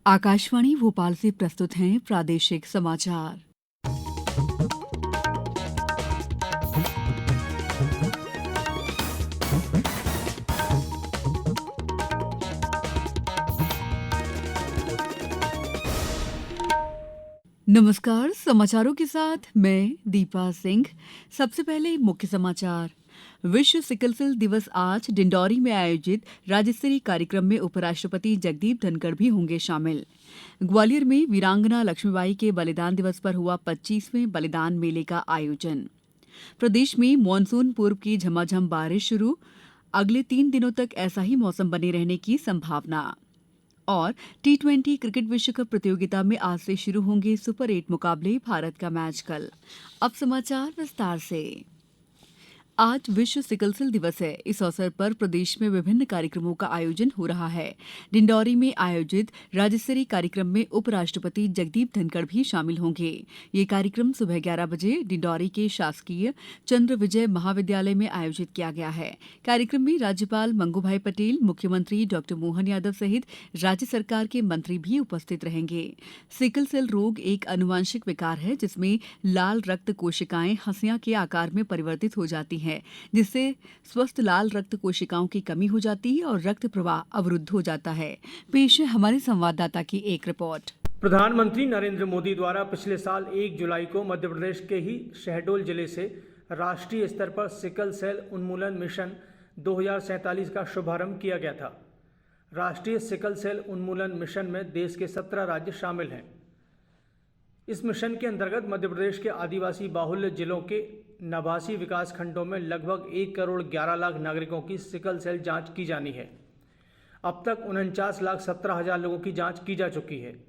आकाशवाणी भोपाल से प्रस्तुत हैं प्रादेशिक समाचार। नमस्कार, समाचारों के साथ मैं दीपा सिंह। सबसे पहले मुख्य समाचार। विश्व सिकल सेल दिवस आज डिंडौरी में आयोजित राज्य स्तरीय कार्यक्रम में उपराष्ट्रपति जगदीप धनखड़ भी होंगे शामिल। ग्वालियर में वीरांगना लक्ष्मीबाई के बलिदान दिवस पर हुआ 25वें बलिदान मेले का आयोजन। प्रदेश में मानसून पूर्व की झमाझम बारिश शुरू, अगले 3 दिनों तक ऐसा ही मौसम बने रहने की संभावना। और टी20 क्रिकेट विश्व कप प्रतियोगिता में आज से शुरू होंगे सुपर 8 मुकाबले, भारत का मैच कल। अब समाचार विस्तार से। आज विश्व सिकल सेल दिवस है। इस अवसर पर प्रदेश में विभिन्न कार्यक्रमों का आयोजन हो रहा है। डिंडौरी में आयोजित राज्य स्तरीय कार्यक्रम में उपराष्ट्रपति जगदीप धनखड़ भी शामिल होंगे। ये कार्यक्रम सुबह 11 बजे डिंडौरी के शासकीय चंद्र विजय महाविद्यालय में आयोजित किया गया है। कार्यक्रम में राज्यपाल मंगूभाई पटेल, मुख्यमंत्री डॉ मोहन यादव सहित राज्य सरकार के मंत्री भी उपस्थित रहेंगे। सिकल सेल रोग एक आनुवंशिक विकार है जिसमें लाल रक्त कोशिकाएं हंसिया के आकार में परिवर्तित हो जाती हैं, जिससे स्वस्थ लाल रक्त कोशिकाओं की कमी हो जाती है और रक्त प्रवाह अवरुद्ध हो जाता है। पेश है हमारे संवाददाता की एक रिपोर्ट। प्रधानमंत्री नरेंद्र मोदी द्वारा पिछले साल 1 जुलाई को मध्य प्रदेश के ही शहडोल जिले से राष्ट्रीय स्तर पर सिकल सेल उन्मूलन मिशन 2047 का शुभारंभ किया गया था। राष्ट्रीय सिकल सेल उन्मूलन मिशन में देश के 17 राज्य शामिल हैं। इस मिशन के अंतर्गत मध्य प्रदेश के आदिवासी बाहुल्य जिलों के 89 विकास खंडों में लगभग 1 करोड़ 11 लाख नागरिकों की सिकल सेल जांच की जानी है। अब तक 49,17,000 लोगों की जांच की जा चुकी है,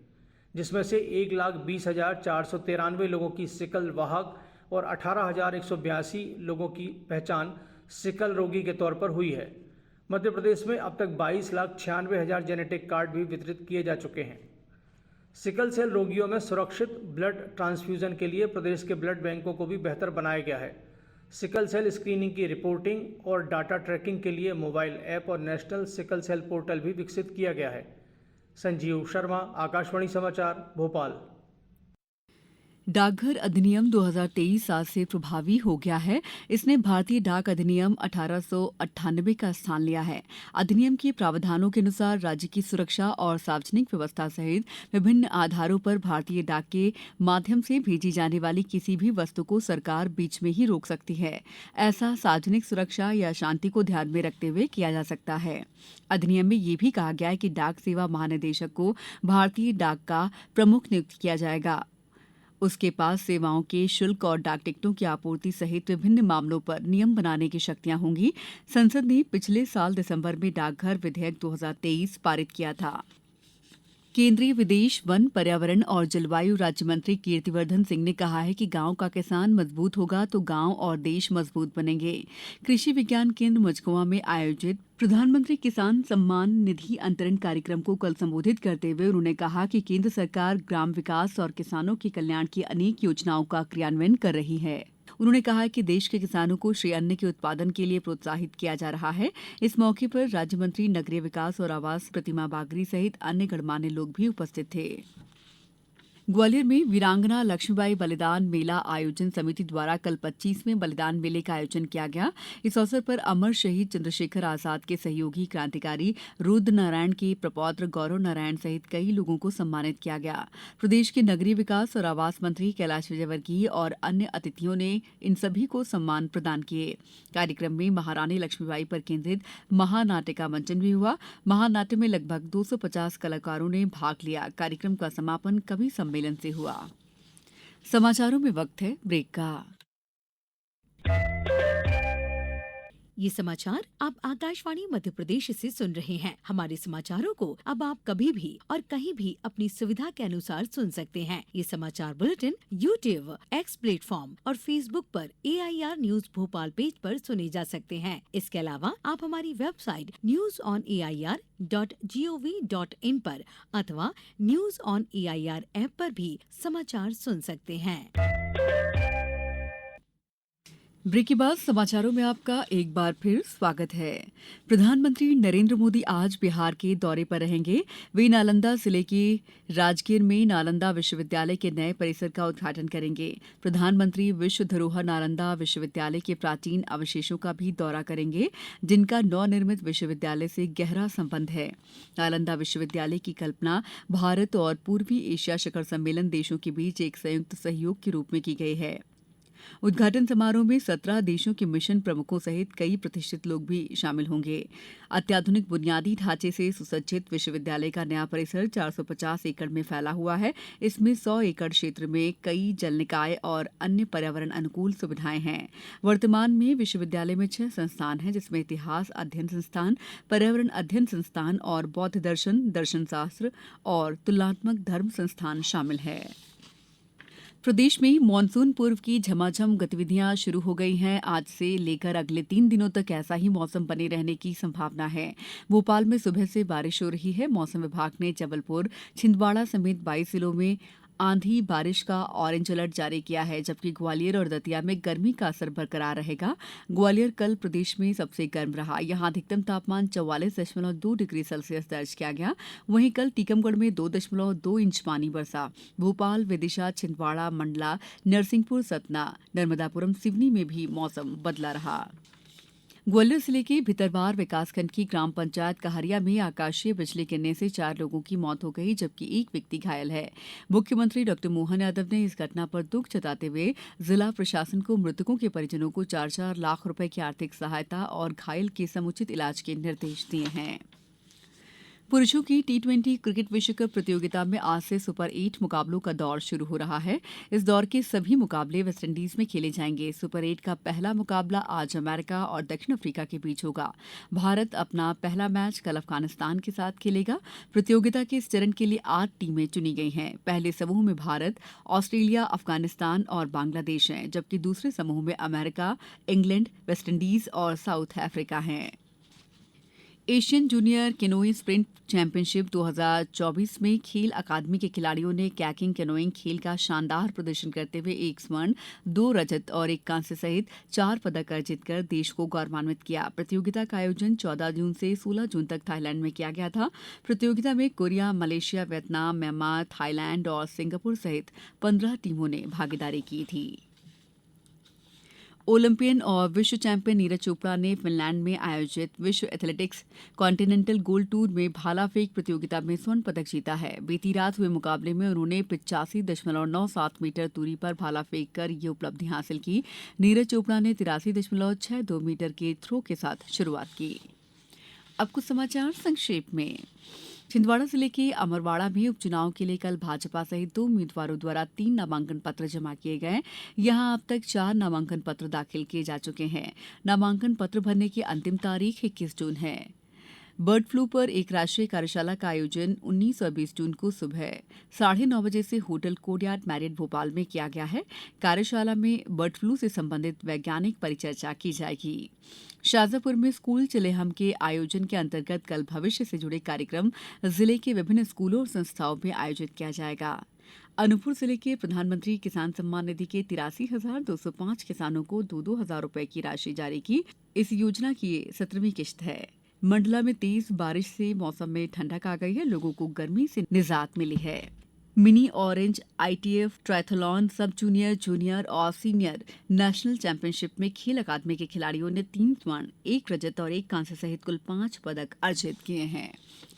जिसमें से 1,20,493 लोगों की सिकल वाहक और 18,182 लोगों की पहचान सिकल रोगी के तौर पर हुई है। मध्य प्रदेश में अब तक 22,96,000 जेनेटिक कार्ड भी वितरित किए जा चुके हैं। सिकल सेल रोगियों में सुरक्षित ब्लड ट्रांसफ्यूजन के लिए प्रदेश के ब्लड बैंकों को भी बेहतर बनाया गया है। सिकल सेल स्क्रीनिंग की रिपोर्टिंग और डाटा ट्रैकिंग के लिए मोबाइल ऐप और नेशनल सिकल सेल पोर्टल भी विकसित किया गया है। संजीव शर्मा, आकाशवाणी समाचार, भोपाल। डाकघर अधिनियम 2023 आज से प्रभावी हो गया है। इसने भारतीय डाक अधिनियम 1898 का स्थान लिया है। अधिनियम के प्रावधानों के अनुसार राज्य की सुरक्षा और सार्वजनिक व्यवस्था सहित विभिन्न आधारों पर भारतीय डाक के माध्यम से भेजी जाने वाली किसी भी वस्तु को सरकार बीच में ही रोक सकती है। ऐसा सार्वजनिक सुरक्षा या शांति को ध्यान में रखते हुए किया जा सकता है। अधिनियम में यह भी कहा गया है कि डाक सेवा महानिदेशक को भारतीय डाक का प्रमुख नियुक्त किया जाएगा। उसके पास सेवाओं के शुल्क और डाक टिकटों की आपूर्ति सहित विभिन्न मामलों पर नियम बनाने की शक्तियां होंगी। संसद ने पिछले साल दिसंबर में डाकघर विधेयक 2023 पारित किया था। केंद्रीय विदेश, वन, पर्यावरण और जलवायु राज्य मंत्री कीर्तिवर्धन सिंह ने कहा है कि गांव का किसान मजबूत होगा तो गांव और देश मजबूत बनेंगे। कृषि विज्ञान केंद्र मझगुआ में आयोजित प्रधानमंत्री किसान सम्मान निधि अंतरण कार्यक्रम को कल संबोधित करते हुए उन्होंने कहा कि केंद्र सरकार ग्राम विकास और किसानों के कल्याण की अनेक योजनाओं का क्रियान्वयन कर रही है। उन्होंने कहा कि देश के किसानों को श्री अन्न के उत्पादन के लिए प्रोत्साहित किया जा रहा है। इस मौके पर राज्य मंत्री नगरीय विकास और आवास प्रतिमा बागरी सहित अन्य गणमान्य लोग भी उपस्थित थे। ग्वालियर में वीरांगना लक्ष्मीबाई बलिदान मेला आयोजन समिति द्वारा कल 25वें बलिदान मेले का आयोजन किया गया। इस अवसर पर अमर शहीद चंद्रशेखर आजाद के सहयोगी क्रांतिकारी रुद्र नारायण के प्रपौत्र गौरव नारायण सहित कई लोगों को सम्मानित किया गया। प्रदेश के नगरीय विकास और आवास मंत्री कैलाश विजयवर्गीय और अन्य अतिथियों ने इन सभी को सम्मान प्रदान किए। कार्यक्रम में महारानी लक्ष्मीबाई पर केंद्रित महानाट्य का मंचन भी हुआ। महानाट्य में लगभग 250 कलाकारों ने भाग लिया। कार्यक्रम का समापन कवि सम्मेलन से हुआ। समाचारों में वक्त है ब्रेक का। ये समाचार आप आकाशवाणी मध्य प्रदेश से सुन रहे हैं। हमारे समाचारों को अब आप कभी भी और कहीं भी अपनी सुविधा के अनुसार सुन सकते हैं। ये समाचार बुलेटिन YouTube, X प्लेटफॉर्म और Facebook पर AIR न्यूज भोपाल पेज पर सुने जा सकते हैं। इसके अलावा आप हमारी वेबसाइट newsonair.gov.in पर अथवा न्यूज ऑन AIR ऐप पर भी समाचार सुन सकते हैं। ब्रेक के बाद समाचारों में आपका एक बार फिर स्वागत है। प्रधानमंत्री नरेंद्र मोदी आज बिहार के दौरे पर रहेंगे। वे नालंदा जिले के राजगीर में नालंदा विश्वविद्यालय के नए परिसर का उद्घाटन करेंगे। प्रधानमंत्री विश्व धरोहर नालंदा विश्वविद्यालय के प्राचीन अवशेषों का भी दौरा करेंगे, जिनका नवनिर्मित विश्वविद्यालय से गहरा संबंध है। नालंदा विश्वविद्यालय की कल्पना भारत और पूर्वी एशिया शिखर सम्मेलन देशों के बीच एक संयुक्त सहयोग के रूप में की गई है। उद्घाटन समारोह में 17 देशों के मिशन प्रमुखों सहित कई प्रतिष्ठित लोग भी शामिल होंगे। अत्याधुनिक बुनियादी ढांचे से सुसज्जित विश्वविद्यालय का नया परिसर 450 एकड़ में फैला हुआ है। इसमें 100 एकड़ क्षेत्र में कई जल निकाय और अन्य पर्यावरण अनुकूल सुविधाएं हैं। वर्तमान में विश्वविद्यालय में 6 संस्थान हैं, जिसमें इतिहास अध्ययन संस्थान, पर्यावरण अध्ययन संस्थान और बौद्ध दर्शन, दर्शन शास्त्र और तुलनात्मक धर्म संस्थान शामिल है। प्रदेश में मानसून पूर्व की झमाझम गतिविधियां शुरू हो गई हैं। आज से लेकर अगले 3 दिनों तक ऐसा ही मौसम बने रहने की संभावना है। भोपाल में सुबह से बारिश हो रही है। मौसम विभाग ने जबलपुर, छिंदवाड़ा समेत 22 जिलों में आंधी बारिश का ऑरेंज अलर्ट जारी किया है, जबकि ग्वालियर और दतिया में गर्मी का असर बरकरार रहेगा। ग्वालियर कल प्रदेश में सबसे गर्म रहा। यहां अधिकतम तापमान 44.2 डिग्री सेल्सियस दर्ज किया गया। वहीं कल टीकमगढ़ में 2.2 इंच पानी बरसा। भोपाल, विदिशा, छिंदवाड़ा, मंडला, नरसिंहपुर, सतना, नर्मदापुरम, सिवनी में भी मौसम बदला रहा। ग्वालियर जिले के भितरवार विकासखंड की ग्राम पंचायत कहरिया में आकाशीय बिजली गिरने से 4 लोगों की मौत हो गई, जबकि एक व्यक्ति घायल है। मुख्यमंत्री डॉ मोहन यादव ने इस घटना पर दुख जताते हुए जिला प्रशासन को मृतकों के परिजनों को 4-4 लाख रुपए की आर्थिक सहायता और घायल के समुचित इलाज के निर्देश दिए हैं। पुरुषों की टी20 क्रिकेट विश्वकप प्रतियोगिता में आज से सुपर 8 मुकाबलों का दौर शुरू हो रहा है। इस दौर के सभी मुकाबले वेस्टइंडीज में खेले जाएंगे। सुपर 8 का पहला मुकाबला आज अमेरिका और दक्षिण अफ्रीका के बीच होगा। भारत अपना पहला मैच कल अफगानिस्तान के साथ खेलेगा। प्रतियोगिता के इस चरण के लिए 8 टीमें चुनी गई हैं। पहले समूह में भारत, ऑस्ट्रेलिया, अफगानिस्तान और बांग्लादेश हैं, जबकि दूसरे समूह में अमेरिका, इंग्लैंड, वेस्टइंडीज और साउथ अफ्रीका हैं। Asian junior canoeing sprint championship 2024 में खेल अकादमी के खिलाड़ियों ने कैकिंग कैनोइंग खेल का शानदार प्रदर्शन करते हुए 1 स्वर्ण, 2 रजत और 1 कांस्य सहित 4 पदक अर्जित कर देश को गौरवान्वित किया। प्रतियोगिता का आयोजन 14 जून से 16 जून तक थाईलैंड में किया गया था। प्रतियोगिता में Korea, Malaysia, Vietnam, Myanmar, Thailand और सिंगापुर सहित 15 टीमों ने भागीदारी की थी। ओलंपियन और विश्व चैंपियन नीरज चोपड़ा ने फिनलैंड में आयोजित विश्व एथलेटिक्स कॉन्टिनेंटल गोल्ड टूर में भाला फेंक प्रतियोगिता में स्वर्ण पदक जीता है। बीती रात हुए मुकाबले में उन्होंने 85.97 मीटर दूरी पर भाला फेंक कर ये उपलब्धि हासिल की। नीरज चोपड़ा ने 83.62 मीटर के थ्रो के साथ शुरुआत की। अब कुछ समाचार संक्षेप में। छिंदवाड़ा जिले के अमरवाड़ा में उपचुनाव के लिए कल भाजपा सहित 2 उम्मीदवारों द्वारा 3 नामांकन पत्र जमा किए गए। यहां अब तक 4 नामांकन पत्र दाखिल किए जा चुके हैं। नामांकन पत्र भरने की अंतिम तारीख 21 जून है। बर्ड फ्लू पर एक राष्ट्रीय कार्यशाला का आयोजन 19 और 20 जून को सुबह 9:30 बजे से होटल कोर्टयार्ड मैरियट भोपाल में किया गया है। कार्यशाला में बर्ड फ्लू से संबंधित वैज्ञानिक परिचर्चा की जाएगी। शाजापुर में स्कूल चले हम के आयोजन के अंतर्गत कल भविष्य से जुड़े कार्यक्रम जिले के विभिन्न स्कूलों और संस्थाओं में आयोजित किया जाएगा। अनूपपुर जिले के प्रधानमंत्री किसान सम्मान निधि के 83,205 किसानों को 2-2 हजार रुपए की राशि जारी की। इस योजना की ये 17वीं किश्त है। मंडला में तेज बारिश से मौसम में ठंडक आ गई है। लोगों को गर्मी से निजात मिली है। मिनी ऑरेंज ITF ट्रायथलॉन सब जूनियर, जूनियर और सीनियर नेशनल चैंपियनशिप में खेल अकादमी के खिलाड़ियों ने 3 स्वर्ण, 1 रजत और 1 कांस्य सहित कुल 5 पदक अर्जित किए हैं।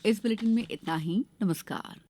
इस बुलेटिन में इतना ही। नमस्कार।